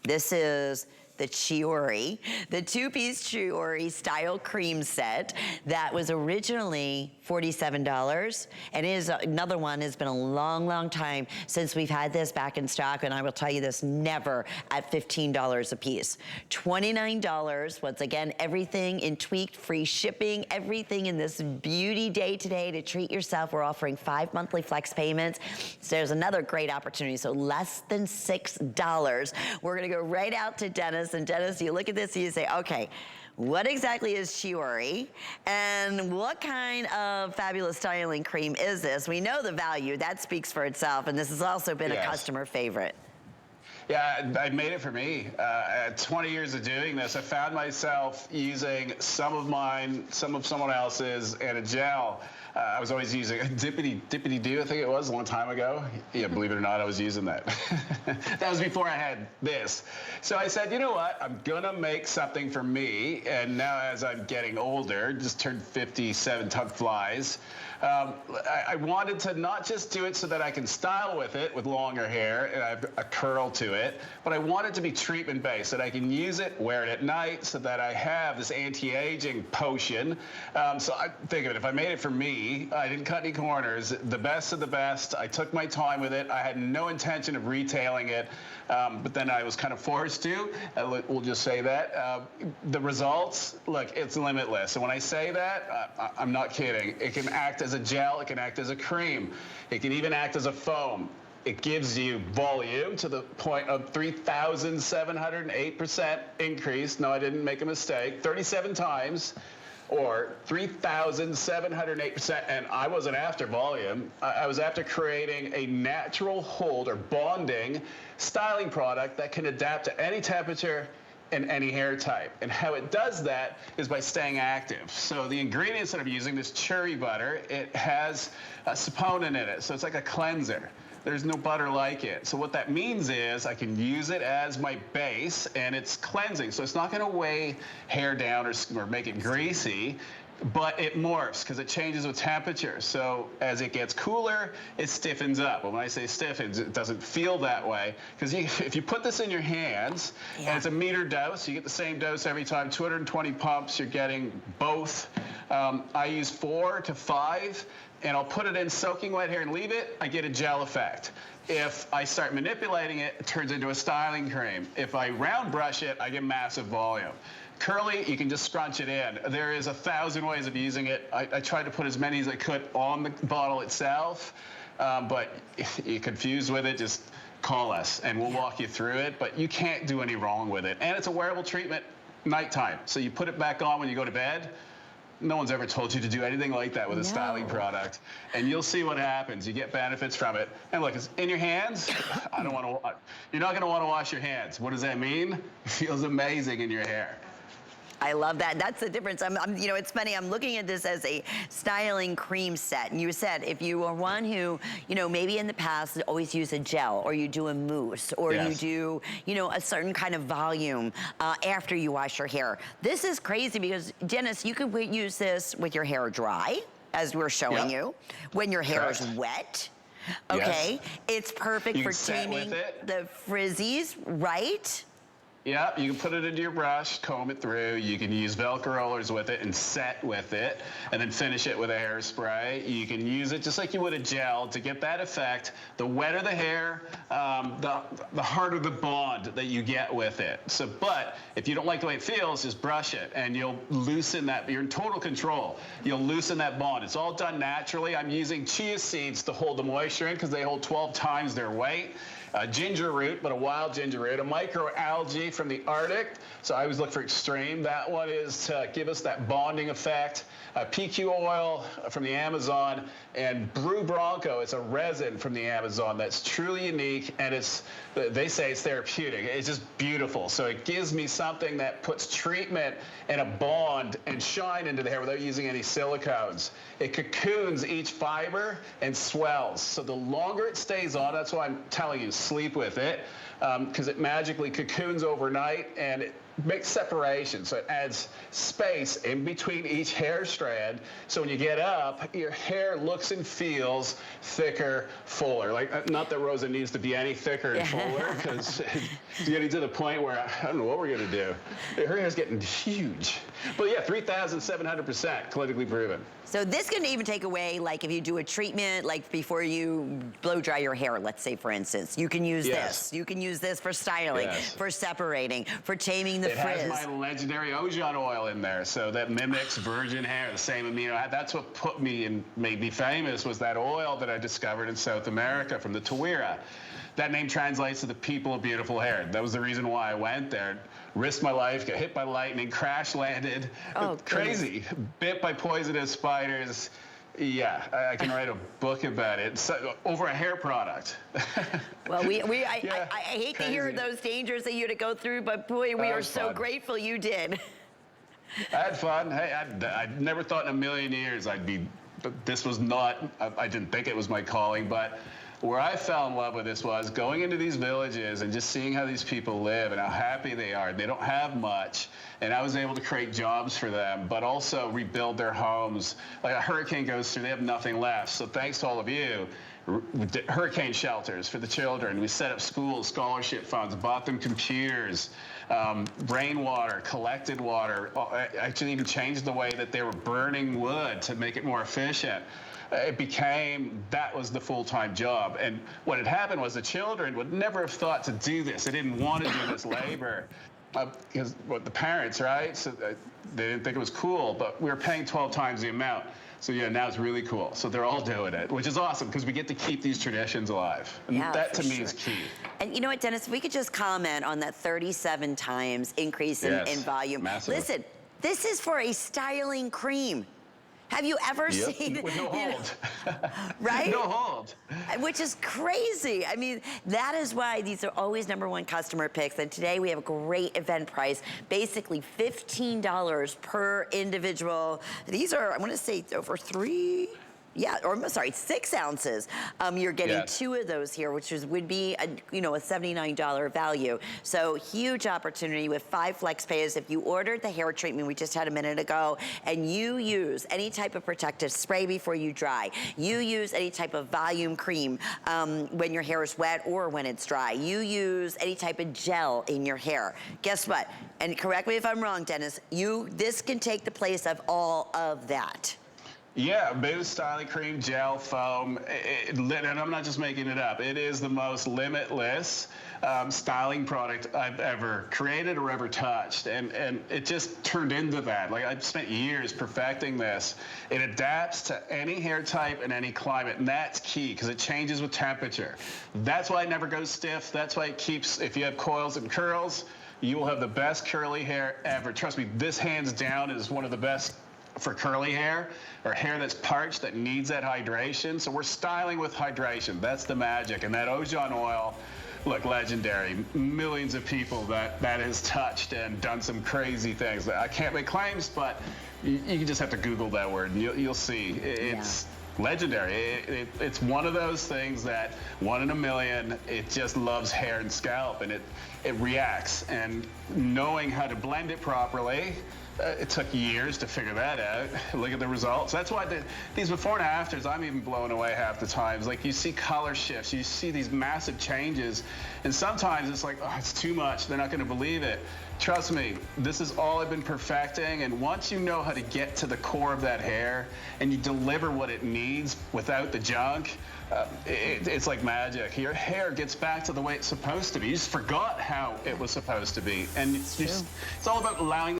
This is the Chiuri, the two-piece Chiuri style cream set that was originally $47, and is another one. It's been a long, long time since we've had this back in stock, and I will tell you this, never at $15 a piece. $29, once again, everything in tweaked, free shipping, everything in this beauty day today to treat yourself. We're offering 5 monthly flex payments, so there's another great opportunity, so less than $6. We're gonna go right out to Dennis. And Dennis, you look at this and you say, okay, what exactly is Chiuri? And what kind of fabulous styling cream is this? We know the value, that speaks for itself, and this has also been a customer favorite. Yeah, I made it for me. 20 years of doing this, I found myself using some of mine, some of someone else's, and a gel. I was always using a Dippity Doo, I think it was, a long time ago. Yeah, believe it or not, I was using that. That was before I had this. So I said, you know what, I'm gonna make something for me, and now as I'm getting older, just turned 57, time flies, I wanted to not just do it so that I can style with it with longer hair and I have a curl to it, but I want it to be treatment based, so that I can use it, wear it at night, so that I have this anti-aging potion. So I think of it, if I made it for me, I didn't cut any corners, the best of the best. I took my time with it. I had no intention of retailing it, but then I was kind of forced to. We'll just say that. The results, look, it's limitless. And when I say that, I'm not kidding. It can act as a gel, it can act as a cream, it can even act as a foam. It gives you volume to the point of 3,708% increase. No, I didn't make a mistake. 37 times, or 3,708%, and I wasn't after volume. I was after creating a natural hold or bonding styling product that can adapt to any temperature and any hair type. And how it does that is by staying active. So the ingredients that I'm using, this Chiuri butter, it has a saponin in it, so it's like a cleanser. There's no butter like it. So what that means is I can use it as my base, and it's cleansing. So it's not gonna weigh hair down or make it greasy, but it morphs because it changes with temperature. So as it gets cooler, it stiffens up. But when I say stiffens, it doesn't feel that way. Because if you put this in your hands, and it's a meter dose, you get the same dose every time, 220 pumps, you're getting both. I use 4 to 5, and I'll put it in soaking wet hair and leave it, I get a gel effect. If I start manipulating it, it turns into a styling cream. If I round brush it, I get massive volume. Curly, you can just scrunch it in. There is 1,000 ways of using it. I tried to put as many as I could on the bottle itself, but if you're confused with it, just call us and we'll walk you through it, but you can't do any wrong with it. And it's a wearable treatment nighttime. So you put it back on when you go to bed. No one's ever told you to do anything like that with a styling product. And you'll see what happens. You get benefits from it. And look, it's in your hands. You're not gonna wanna wash your hands. What does that mean? It feels amazing in your hair. I love that. That's the difference. You know, it's funny. I'm looking at this as a styling cream set. And you said if you are one who, you know, maybe in the past always use a gel, or you do a mousse, or you do, you know, a certain kind of volume after you wash your hair. This is crazy because, Dennis, you could use this with your hair dry, as we're showing you, when your hair is wet. Okay, it's perfect for taming the frizzies, right? Yeah, you can put it into your brush, comb it through. You can use Velcro rollers with it and set with it, and then finish it with a hairspray. You can use it just like you would a gel to get that effect. The wetter the hair, the harder the bond that you get with it. So, but if you don't like the way it feels, just brush it, and you'll loosen that. You're in total control. You'll loosen that bond. It's all done naturally. I'm using chia seeds to hold the moisture in because they hold 12 times their weight. Ginger root, but a wild ginger root, a microalgae from the Arctic. So I always look for extreme. That one is to give us that bonding effect. PQ oil from the Amazon, and Brew Bronco. It's a resin from the Amazon that's truly unique, and they say it's therapeutic. It's just beautiful. So it gives me something that puts treatment and a bond and shine into the hair without using any silicones. It cocoons each fiber and swells. So the longer it stays on, that's why I'm telling you, sleep with it because it magically cocoons overnight and it makes separation. So it adds space in between each hair strand. So when you get up, your hair looks and feels thicker, fuller. Like, not that Rosa needs to be any thicker and fuller, because it's getting to the point where I don't know what we're going to do. Her hair's getting huge. But yeah, 3,700% clinically proven. So this can even take away, like if you do a treatment, like before you blow dry your hair, let's say for instance, you can use this. You can use this for styling, for separating, for taming the frizz. It has my legendary Ojan oil in there, so that mimics virgin hair, the same amino acid. That's what put me and made me famous, was that oil that I discovered in South America from the Tawira. That name translates to the people of beautiful hair. That was the reason why I went there. Risked my life, got hit by lightning, crash landed. Oh, crazy. Bit by poisonous spiders. Yeah, I can write a book about it. So, over a hair product. Well, I hate to hear those dangers that you had to go through, but boy, we are so grateful you did. I had fun. Hey, I never thought in a million years this was not, I didn't think it was my calling, but where I fell in love with this was going into these villages and just seeing how these people live and how happy they are. They don't have much, and I was able to create jobs for them, but also rebuild their homes. Like a hurricane goes through, they have nothing left. So thanks to all of you, hurricane shelters for the children. We set up schools, scholarship funds, bought them computers, rainwater, collected water. Actually even changed the way that they were burning wood to make it more efficient. It became, that was the full-time job. And what had happened was the children would never have thought to do this. They didn't want to do this labor because the parents, right? So they didn't think it was cool, but we were paying 12 times the amount. So yeah, now it's really cool. So they're all doing it, which is awesome because we get to keep these traditions alive. And that to me is key. And you know what, Dennis, if we could just comment on that 37 times increase in volume. Massive. Listen, this is for a styling cream. Have you ever seen with no hold? Right? No hold. Which is crazy. I mean, that is why these are always #1 customer picks. And today we have a great event price, basically $15 per individual. These are, I want to say, over 6 ounces. You're getting 2 of those here, which would be a $79 value. So huge opportunity with 5 flex pays. If you ordered the hair treatment we just had a minute ago, and you use any type of protective spray before you dry, you use any type of volume cream when your hair is wet or when it's dry, you use any type of gel in your hair, guess what? And correct me if I'm wrong, Dennis, this can take the place of all of that. Yeah, boost, styling cream, gel, foam, and I'm not just making it up. It is the most limitless styling product I've ever created or ever touched, and it just turned into that. Like, I've spent years perfecting this. It adapts to any hair type and any climate, and that's key because it changes with temperature. That's why it never goes stiff. That's why it keeps, if you have coils and curls, you will have the best curly hair ever. Trust me, this hands down is one of the best for curly hair or hair that's parched that needs that hydration. So we're styling with hydration. That's the magic. And that Ojan oil, look, legendary. Millions of people that has touched and done some crazy things. I can't make claims, but you just have to Google that word and you'll see. It's legendary. It's one of those things that 1 in a million, it just loves hair and scalp, and it reacts. And knowing how to blend it properly, it took years to figure that out. Look at the results. That's why these before and afters, I'm even blown away half the times. Like, you see color shifts, you see these massive changes, and sometimes it's like, oh, it's too much. They're not going to believe it. Trust me, this is all I've been perfecting, and once you know how to get to the core of that hair and you deliver what it needs without the junk, it's like magic. Your hair gets back to the way it's supposed to be. You just forgot how it was supposed to be, and it's all about allowing